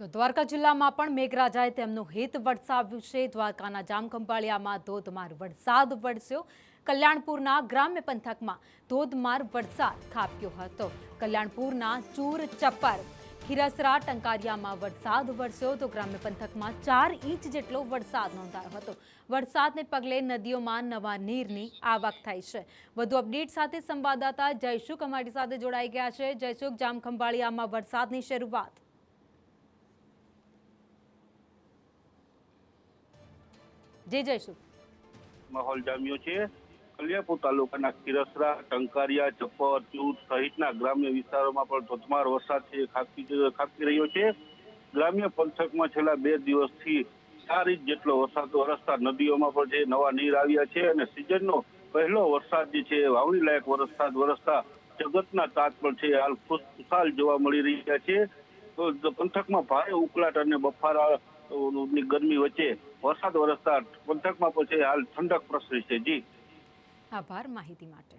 તો દ્વારકા જિલ્લામાં પણ મેઘરાજાએ તેમનું હિત વરસાવ્યું છે। દ્વારકાના જામખંભાળિયામાં ધોધમાર વરસાદ વરસ્યો। કલ્યાણપુરના ગ્રામ્ય પંથકમાં ધોધમાર વરસાદ ખાબક્યો હતો। કલ્યાણપુરના ચૂર ચપ્પર ખીરસરા ટંકારિયામાં વરસાદ વરસ્યો તો ગ્રામ્ય પંથકમાં 4 ઇંચ જેટલો વરસાદ નોંધાયો હતો। વરસાદને પગલે નદીઓમાં નવા નીરની આવક થઈ છે। વધુ અપડેટ સાથે સંવાદદાતા જયસુખ અમારી સાથે જોડાઈ ગયા છે। જયસુખ, જામખંભાળિયામાં વરસાદની શરૂઆત। जी जयसुख। माहौल जाम्यो छे। कल्याणपुर तालुकाना खीरसरा, टंकारिया, चप्पर, चूर सहितना ग्राम्य विस्तारोमां पण धोधमार वरसाद खाबकी रह्यो छे। ग्राम्य पंथकमां छेल्ला 2 દિવસથી 4 ઇંચ જેટલો વરસાદ વરસતા નદીઓમાં પણ જે નવા નીર આવ્યા છે અને સિઝનનો પહેલો વરસાદ જે છે વાવણી લાયક વરસાદ વરસતા જગતના તાત પણ છે હાલ ખુશખુશાલ જોવા મળી રહ્યા છે। તો પંથકમાં ભારે ઉકળાટ અને બફારા ની ગરમી વચ્ચે વરસાદ વરસતા પંથકમાં પણ છે હાલ ઠંડક પ્રસરી છે। જી આભાર માહિતી માટે।